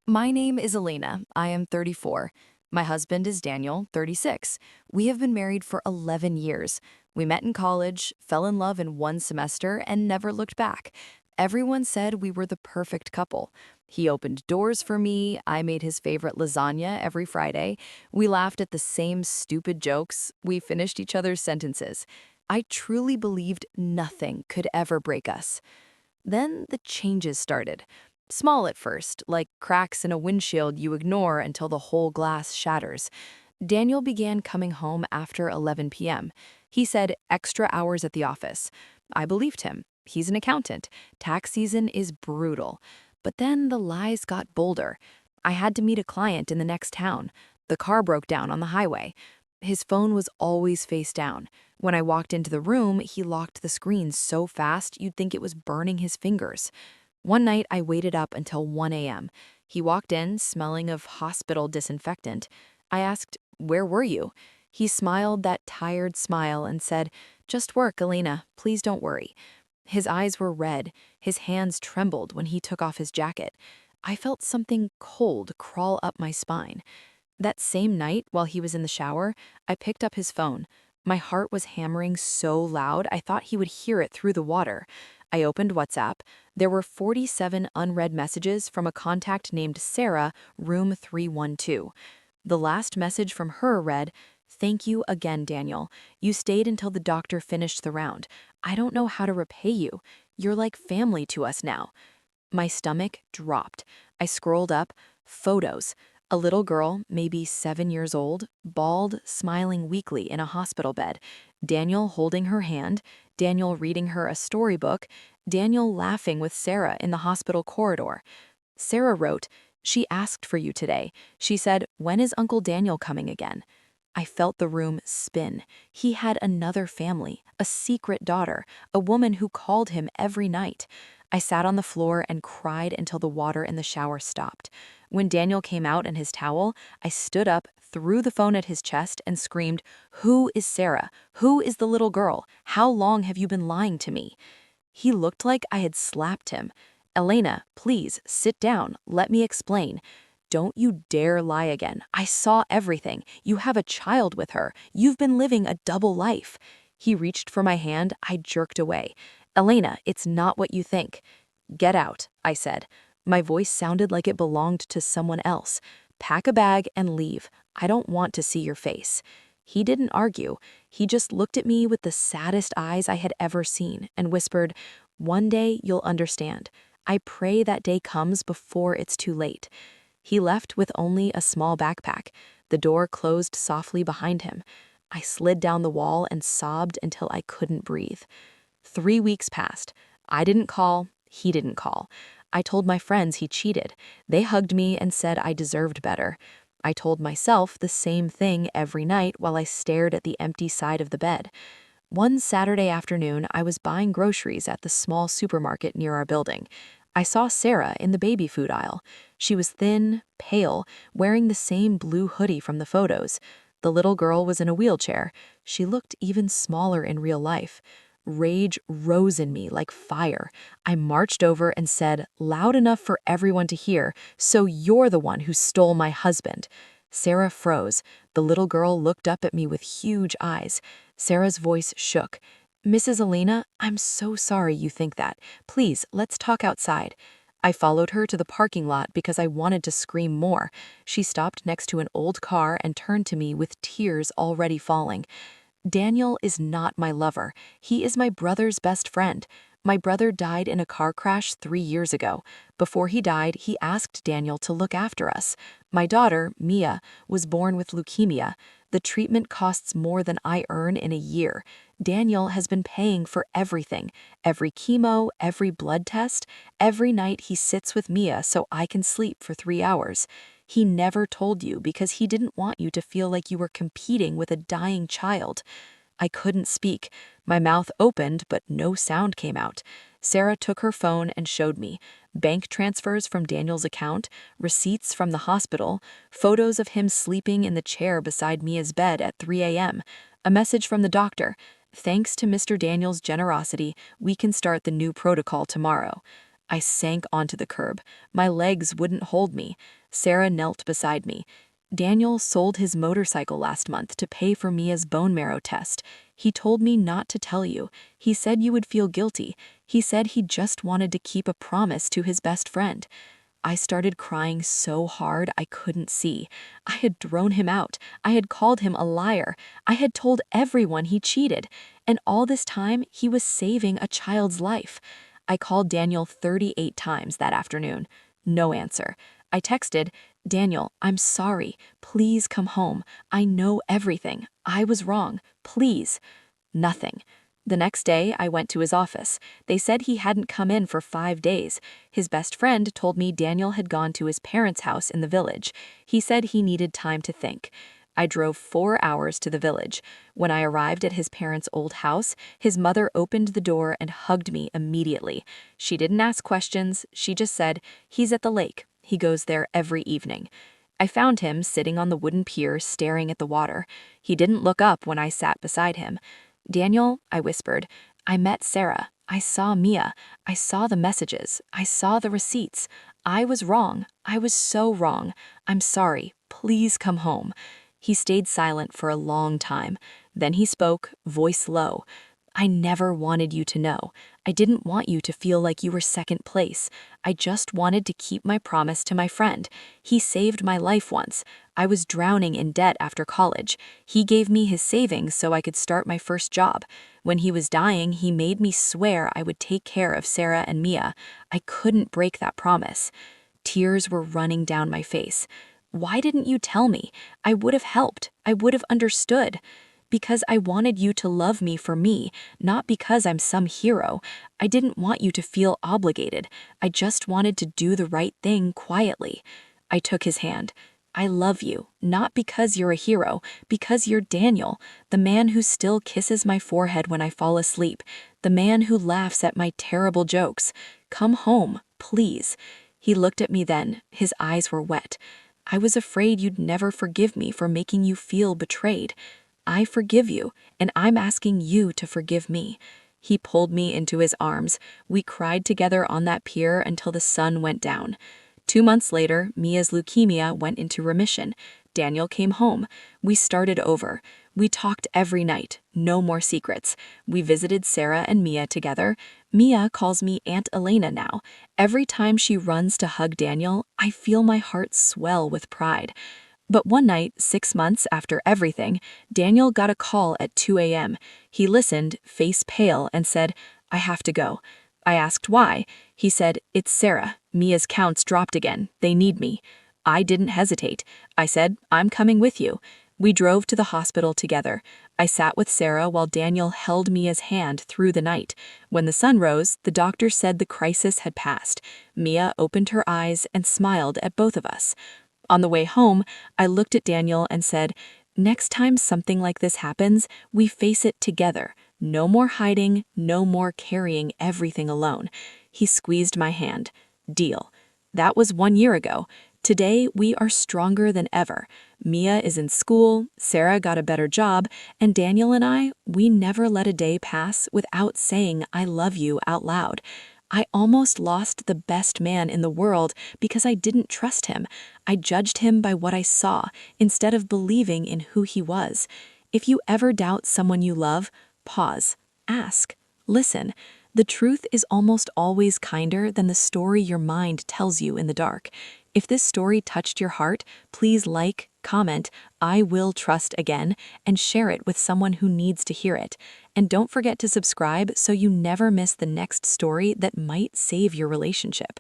My name is Elena. I am 34. My husband is Daniel, 36. We have been married for 11 years. We met in college, fell in love in one semester, and never looked back. Everyone said we were the perfect couple. He opened doors for me. I made his favorite lasagna every Friday. We laughed at the same stupid jokes. We finished each other's sentences. I truly believed nothing could ever break us. Then the changes started. Small at first, like cracks in a windshield you ignore until the whole glass shatters. Daniel began coming home after 11 p.m. He said extra hours at the office. I believed him. He's an accountant. Tax season is brutal. But then the lies got bolder. I had to meet a client in the next town. The car broke down on the highway. His phone was always face down. When I walked into the room, he locked the screen so fast you'd think it was burning his fingers. One night, I waited up until 1 a.m. He walked in, smelling of hospital disinfectant. I asked, "Where were you?" He smiled that tired smile and said, "Just work, Elena. Please don't worry." His eyes were red. His hands trembled when he took off his jacket. I felt something cold crawl up my spine. That same night, while he was in the shower, I picked up his phone. My heart was hammering so loud I thought he would hear it through the water. I opened WhatsApp. There were 47 unread messages from a contact named Sarah, room 312. The last message from her read, "Thank you again, Daniel. You stayed until the doctor finished the round. I don't know how to repay you. You're like family to us now." My stomach dropped. I scrolled up. Photos. A little girl, maybe 7 years old, bald, smiling weakly in a hospital bed. Daniel holding her hand. Daniel reading her a storybook. Daniel laughing with Sarah in the hospital corridor. Sarah wrote, "She asked for you today. She said, 'When is Uncle Daniel coming again?'" I felt the room spin. He had another family, a secret daughter, a woman who called him every night. I sat on the floor and cried until the water in the shower stopped. When Daniel came out in his towel, I stood up, threw the phone at his chest, and screamed, "Who is Sarah? Who is the little girl? How long have you been lying to me?" He looked like I had slapped him. "Elena, please, sit down. Let me explain. Don't you dare lie again. I saw everything. You have a child with her. You've been living a double life." He reached for my hand. I jerked away. "Elena, it's not what you think." "Get out," I said. My voice sounded like it belonged to someone else. "Pack a bag and leave. I don't want to see your face." He didn't argue. He just looked at me with the saddest eyes I had ever seen and whispered, "One day you'll understand. I pray that day comes before it's too late." He left with only a small backpack. The door closed softly behind him. I slid down the wall and sobbed until I couldn't breathe. 3 weeks passed. I didn't call. He didn't call. I told my friends he cheated. They hugged me and said I deserved better. I told myself the same thing every night while I stared at the empty side of the bed. One Saturday afternoon, I was buying groceries at the small supermarket near our building. I saw Sarah in the baby food aisle. She was thin, pale, wearing the same blue hoodie from the photos. The little girl was in a wheelchair. She looked even smaller in real life. Rage rose in me like fire. I marched over and said, loud enough for everyone to hear, "So you're the one who stole my husband." Sarah froze. The little girl looked up at me with huge eyes. Sarah's voice shook. "Mrs. Elena, I'm so sorry you think that. Please, let's talk outside." I followed her to the parking lot because I wanted to scream more. She stopped next to an old car and turned to me with tears already falling. "Daniel is not my lover. He is my brother's best friend. My brother died in a car crash 3 years ago. Before he died, he asked Daniel to look after us. My daughter, Mia, was born with leukemia. The treatment costs more than I earn in a year. Daniel has been paying for everything, every chemo, every blood test. Every night he sits with Mia so I can sleep for 3 hours. He never told you because he didn't want you to feel like you were competing with a dying child." I couldn't speak. My mouth opened, but no sound came out. Sarah took her phone and showed me bank transfers from Daniel's account, receipts from the hospital, photos of him sleeping in the chair beside Mia's bed at 3 a.m., a message from the doctor. "Thanks to Mr. Daniel's generosity, we can start the new protocol tomorrow." I sank onto the curb. My legs wouldn't hold me. Sarah knelt beside me. Daniel sold his motorcycle last month to pay for Mia's bone marrow test. He told me not to tell you. He said you would feel guilty. He said he just wanted to keep a promise to his best friend. I started crying so hard I couldn't see. I had thrown him out. I had called him a liar. I had told everyone he cheated. And all this time, he was saving a child's life. I called Daniel 38 times that afternoon. No answer. I texted, Daniel, I'm sorry. Please come home. I know everything. I was wrong. Please. Nothing. The next day, I went to his office. They said he hadn't come in for 5 days. His best friend told me Daniel had gone to his parents' house in the village. He said he needed time to think. I drove 4 hours to the village. When I arrived at his parents' old house, his mother opened the door and hugged me immediately. She didn't ask questions. She just said, he's at the lake. He goes there every evening. I found him sitting on the wooden pier staring at the water. He didn't look up when I sat beside him. Daniel, I whispered, I met Sarah. I saw Mia. I saw the messages. I saw the receipts. I was wrong. I was so wrong. I'm sorry. Please come home. He stayed silent for a long time. Then he spoke, voice low. I never wanted you to know. I didn't want you to feel like you were second place. I just wanted to keep my promise to my friend. He saved my life once. I was drowning in debt after college. He gave me his savings so I could start my first job. When he was dying, he made me swear I would take care of Sarah and Mia. I couldn't break that promise. Tears were running down my face. Why didn't you tell me? I would have helped. I would have understood. Because I wanted you to love me for me, not because I'm some hero. I didn't want you to feel obligated. I just wanted to do the right thing quietly. I took his hand. I love you, not because you're a hero, because you're Daniel, the man who still kisses my forehead when I fall asleep, the man who laughs at my terrible jokes. Come home, please. He looked at me then. His eyes were wet. I was afraid you'd never forgive me for making you feel betrayed. I forgive you, and I'm asking you to forgive me. He pulled me into his arms. We cried together on that pier until the sun went down. 2 months later, Mia's leukemia went into remission. Daniel came home. We started over. We talked every night. No more secrets. We visited Sarah and Mia together. Mia calls me Aunt Elena now. Every time she runs to hug Daniel, I feel my heart swell with pride. But one night, 6 months after everything, Daniel got a call at 2 a.m. He listened, face pale, and said, I have to go. I asked why. He said, it's Sarah. Mia's counts dropped again. They need me. I didn't hesitate. I said, I'm coming with you. We drove to the hospital together. I sat with Sarah while Daniel held Mia's hand through the night. When the sun rose, the doctor said the crisis had passed. Mia opened her eyes and smiled at both of us. On the way home, I looked at Daniel and said, next time something like this happens, we face it together. No more hiding, no more carrying everything alone. He squeezed my hand. Deal. That was 1 year ago. Today, we are stronger than ever. Mia is in school, Sarah got a better job, and Daniel and I, we never let a day pass without saying I love you out loud. I almost lost the best man in the world because I didn't trust him. I judged him by what I saw instead of believing in who he was. If you ever doubt someone you love, pause, ask, listen. The truth is almost always kinder than the story your mind tells you in the dark. If this story touched your heart, please like, comment, I will trust again, and share it with someone who needs to hear it. And don't forget to subscribe so you never miss the next story that might save your relationship.